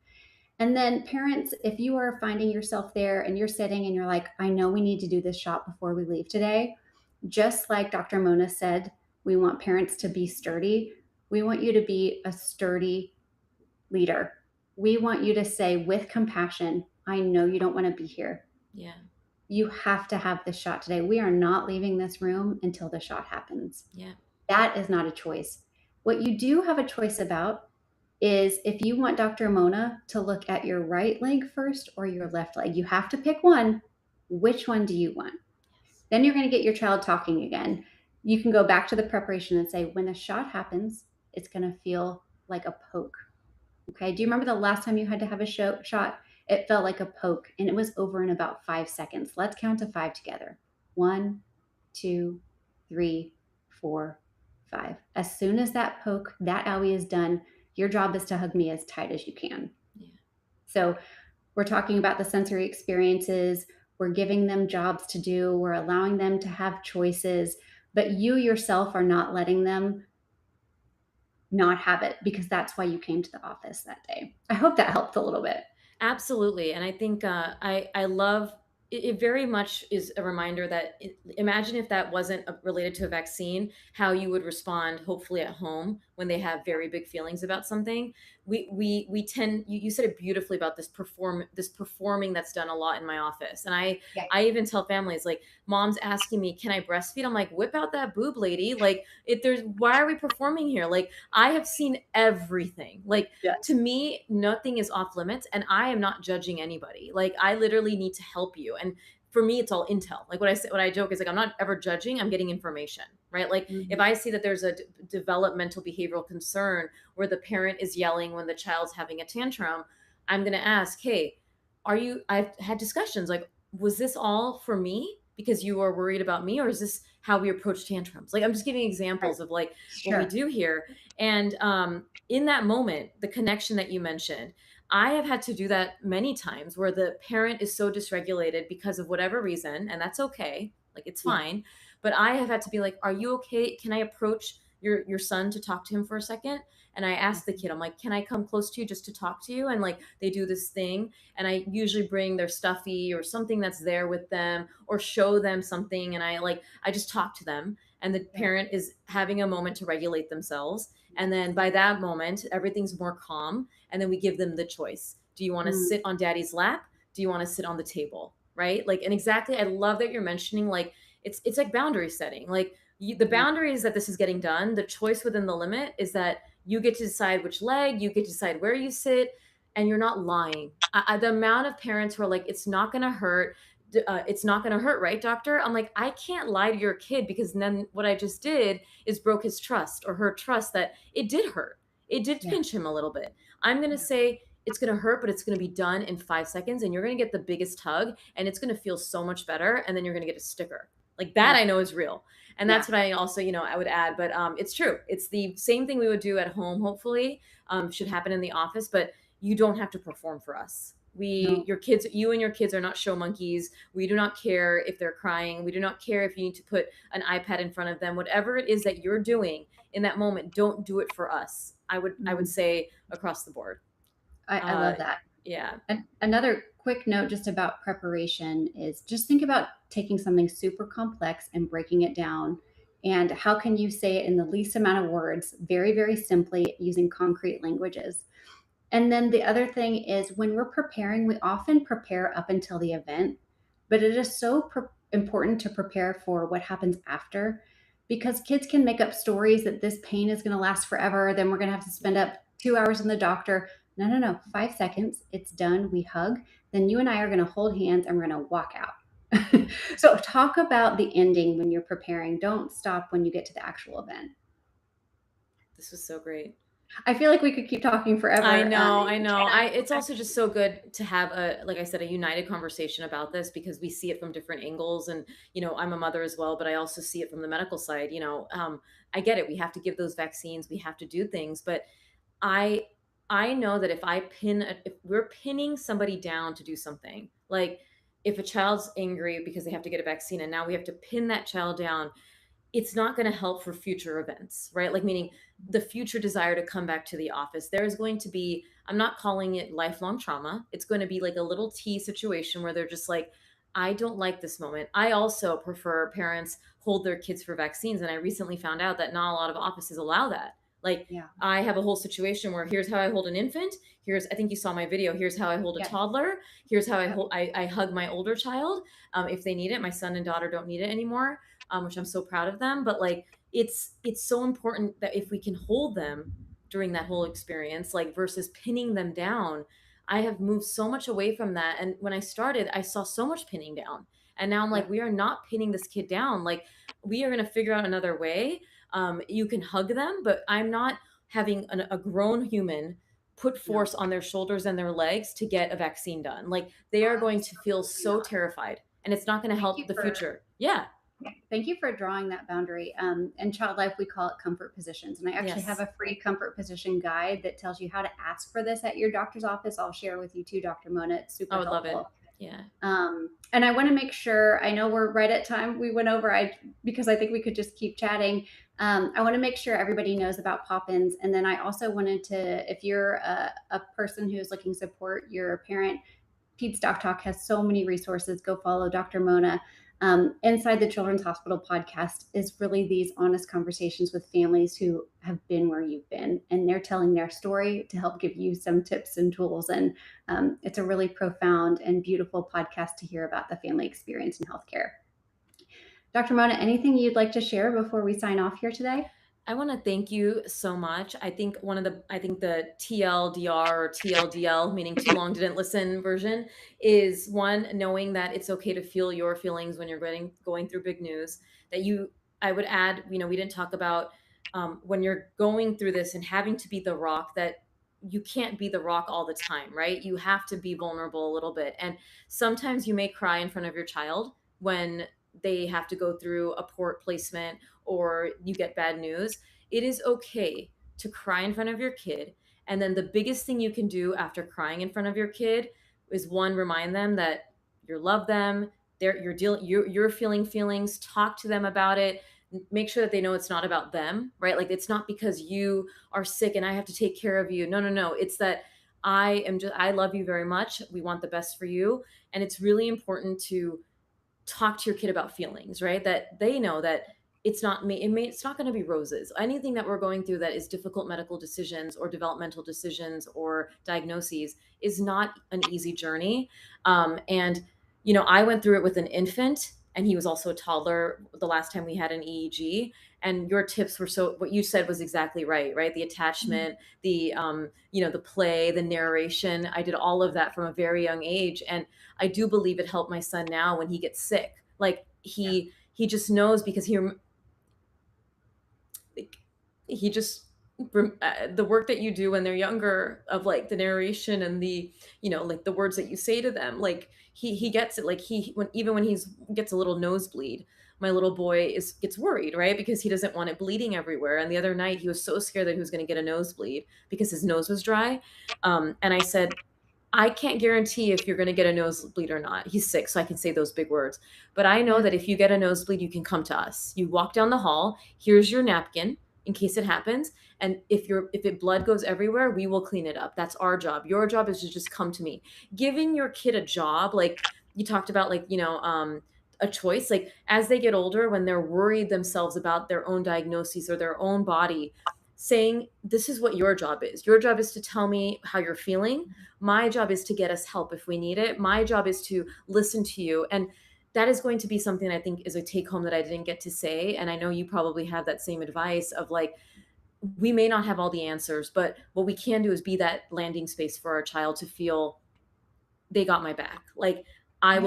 And then parents, if you are finding yourself there and you're sitting and you're like, I know we need to do this shot before we leave today, just like Dr. Mona said, we want parents to be sturdy. We want you to be a sturdy leader. We want you to say with compassion, I know you don't want to be here. Yeah. You have to have this shot today. We are not leaving this room until the shot happens. Yeah. That is not a choice. What you do have a choice about is if you want Dr. Mona to look at your right leg first or your left leg. You have to pick one. Which one do you want? Yes. Then you're going to get your child talking again. You can go back to the preparation and say, when a shot happens, it's going to feel like a poke. Okay. Do you remember the last time you had to have a shot? It felt like a poke and it was over in about 5 seconds. Let's count to five together. 1, 2, 3, 4, 5. As soon as that poke, that owie is done, your job is to hug me as tight as you can. Yeah. So we're talking about the sensory experiences. We're giving them jobs to do. We're allowing them to have choices, but you yourself are not letting them not have it, because that's why you came to the office that day. I hope that helped a little bit. Absolutely, and I think, I love it. It very much is a reminder that imagine if that wasn't related to a vaccine, how you would respond, hopefully at home, when they have very big feelings about something. We tend, you said it beautifully about this performing that's done a lot in my office, and Yeah. I even tell families, like, mom's asking me, can I breastfeed? I'm like, whip out that boob, lady. Like, if there's, why are we performing here? Like, I have seen everything. Like, Yeah. to me, nothing is off limits, and I am not judging anybody. Like, I literally need to help you. And for me, it's all intel. Like, what I say, what I joke is, like, I'm not ever judging, I'm getting information, right? Like, if Mhm. I see that there's a developmental behavioral concern where the parent is yelling when the child's having a tantrum, I'm going to ask, hey, I've had discussions like, was this all for me because you are worried about me, or is this how we approach tantrums? Like, I'm just giving Right. examples of like what we Sure. do here. And in that moment, the connection that you mentioned, I have had to do that many times where the parent is so dysregulated because of whatever reason, and that's okay. Like, it's Yeah. fine. But I have had to be like, are you okay? Can I approach your son to talk to him for a second? And I ask the Mhm. kid, I'm like, can I come close to you just to talk to you? And like, they do this thing, and I usually bring their stuffy or something that's there with them, or show them something, and I just talk to them, and the Yeah. parent is having a moment to regulate themselves. And then Yes. by that moment, everything's more calm. And then we give them the choice. Do you want to Mm. sit on daddy's lap? Do you want to sit on the table? Right? Like, and exactly, I love that you're mentioning, like, it's like boundary setting. Like, the Yeah. boundary is that this is getting done. The choice within the limit is that you get to decide which leg, you get to decide where you sit, and you're not lying. The amount of parents who are like, it's not going to hurt. It's not going to hurt, right, doctor? I'm like, I can't lie to your kid, because then what I just did is broke his trust or her trust that it did hurt. It did Yeah. pinch him a little bit. I'm going to Yeah. say it's going to hurt, but it's going to be done in 5 seconds, and you're going to get the biggest hug, and it's going to feel so much better. And then you're going to get a sticker. Like, that Yeah. I know is real. And that's Yeah. what I also, I would add. But it's true. It's the same thing we would do at home, hopefully, should happen in the office, but you don't have to perform for us. No. Your kids, you and your kids are not show monkeys. We do not care if they're crying. We do not care if you need to put an iPad in front of them. Whatever it is that you're doing in that moment, don't do it for us. I would Mm. say across the board. I Uh, love that. yeah. And another quick note just about preparation is just think about taking something super complex and breaking it down. And how can you say it in the least amount of words, very, very simply, using concrete languages? And then the other thing is, when we're preparing, we often prepare up until the event, but it is so important to prepare for what happens after, because kids can make up stories that this pain is going to last forever. Then we're going to have to spend up 2 hours in the doctor. No, no, no. 5 seconds. It's done. We hug. Then you and I are going to hold hands and we're going to walk out. So talk about the ending when you're preparing. Don't stop when you get to the actual event. This was so great. I feel like we could keep talking I forever. know, I know. It's also just so good to have a, like I said, a united conversation about this, because we see it from different angles. And I'm a mother as well, but I also see it from the medical side. I get it. We have to give those vaccines. We have to do things, but I I know that if we're pinning somebody down to do something, like if a child's angry because they have to get a vaccine, and now we have to pin that child down, it's not going to help for future events, right? Like, meaning the future desire to come back to the office. There is going to be, I'm not calling it lifelong trauma. It's going to be like a little T situation where they're just like, I don't like this moment. I also prefer parents hold their kids for vaccines. And I recently found out that not a lot of offices allow that. Like, Yeah. I have a whole situation where here's how I hold an infant. I think you saw my video. Here's how I hold a Yeah. toddler. Here's how Yep. I hug my older child. If they need it, my son and daughter don't need it anymore, which I'm so proud of them. But like, it's so important that if we can hold them during that whole experience, like, versus pinning them down. I have moved so much away from that. And when I started, I saw so much pinning down. And now I'm like, Yep. we are not pinning this kid down. Like, we are going to figure out another way. You can hug them, but I'm not having a grown human put No. force on their shoulders and their legs to get a vaccine done. Like, they are going to feel Absolutely so not. terrified, and it's not going to Thank you help the for future. Yeah. Thank you for drawing that boundary. In child life, we call it comfort positions, and I actually have Yes. a free comfort position guide that tells you how to ask for this at your doctor's office. I'll share with you too, Dr. Mona. It's I super would love it. helpful. Yeah. And I want to make sure, I know we're right at time. We went over, because I think we could just keep chatting. I want to make sure everybody knows about pop-ins. And then I also wanted to, if you're a person who's looking to support your parent, PedsDocTalk has so many resources. Go follow Dr. Mona. Inside the Children's Hospital podcast is really these honest conversations with families who have been where you've been, and they're telling their story to help give you some tips and tools. And it's a really profound and beautiful podcast to hear about the family experience in healthcare. Dr. Mona, anything you'd like to share before we sign off here today? I want to thank you so much. I think the TLDR or TLDL, meaning too long didn't listen version, is one, knowing that it's okay to feel your feelings when you're going through big news. That you, I would add, we didn't talk about when you're going through this and having to be the rock, that you can't be the rock all the time, right? You have to be vulnerable a little bit. And sometimes you may cry in front of your child when they have to go through a port placement or you get bad news. It is okay to cry in front of your kid. And then the biggest thing you can do after crying in front of your kid is, one, remind them that you love them. You're feeling feelings. Talk to them about it. Make sure that they know it's not about them, right? Like, it's not because you are sick and I have to take care of you. No, no, no. It's that I love you very much. We want the best for you. And it's really important to talk to your kid about feelings, right? That they know that it's not me. It's not going to be roses. Anything that we're going through that is difficult medical decisions or developmental decisions or diagnoses is not an easy journey. And I went through it with an infant, and he was also a toddler the last time we had an EEG. And your tips were what you said was exactly right, right? The attachment, the play, the narration. I did all of that from a very young age. And I do believe it helped my son now when he gets sick. Like, he just knows, because he just the work that you do when they're younger, of like the narration and the like the words that you say to them, like he gets it. Like, even when he's gets a little nosebleed, my little boy gets worried, right? Because he doesn't want it bleeding everywhere. And the other night he was so scared that he was going to get a nosebleed because his nose was dry. And I said, I can't guarantee if you're going to get a nosebleed or not. He's sick, so I can say those big words. But I know that if you get a nosebleed, you can come to us. You walk down the hall. Here's your napkin in case it happens. And if blood goes everywhere, we will clean it up. That's our job. Your job is to just come to me. Giving your kid a job, like you talked about, like, a choice. Like, as they get older, when they're worried themselves about their own diagnoses or their own body, saying, this is what your job is. Your job is to tell me how you're feeling. My job is to get us help if we need it. My job is to listen to you. And that is going to be something I think is a take home that I didn't get to say. And I know you probably have that same advice of, like, we may not have all the answers, but what we can do is be that landing space for our child to feel they got my back. Like, I'm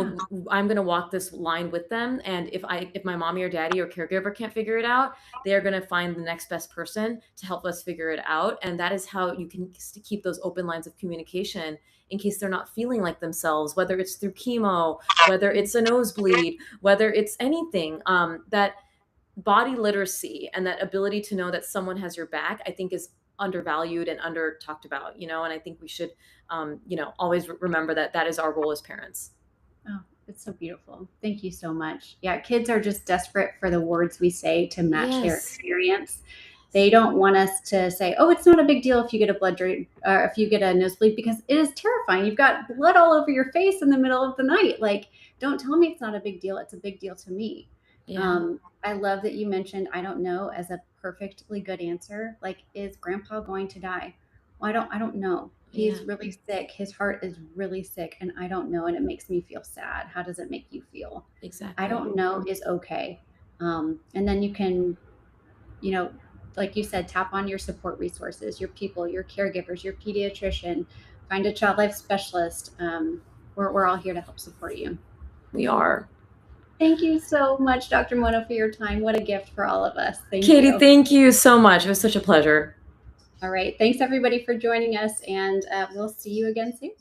going to walk this line with them. And if my mommy or daddy or caregiver can't figure it out, they're going to find the next best person to help us figure it out. And that is how you can keep those open lines of communication in case they're not feeling like themselves, whether it's through chemo, whether it's a nosebleed, whether it's anything. That body literacy and that ability to know that someone has your back, I think, is undervalued and under talked about, and I think we should, always remember that that is our role as parents. Oh, it's so beautiful. Thank you so much. Yeah, kids are just desperate for the words we say to match their experience. They don't want us to say, oh, it's not a big deal if you get a blood drain or if you get a nosebleed, because it is terrifying. You've got blood all over your face in the middle of the night. Like, don't tell me it's not a big deal. It's a big deal to me. Yeah. I love that you mentioned, I don't know, as a perfectly good answer. Like, is grandpa going to die? Well, I don't know. He's really sick. His heart is really sick, and I don't know, and it makes me feel sad. How does it make you feel? Exactly. I don't know is okay. And then you can, like you said, tap on your support resources, your people, your caregivers, your pediatrician, find a child life specialist. We're all here to help support you. We are. Thank you so much, Dr. Mona, for your time. What a gift for all of us. Thank Katie, you. Thank you so much. It was such a pleasure. All right. Thanks, everybody, for joining us, and we'll see you again soon.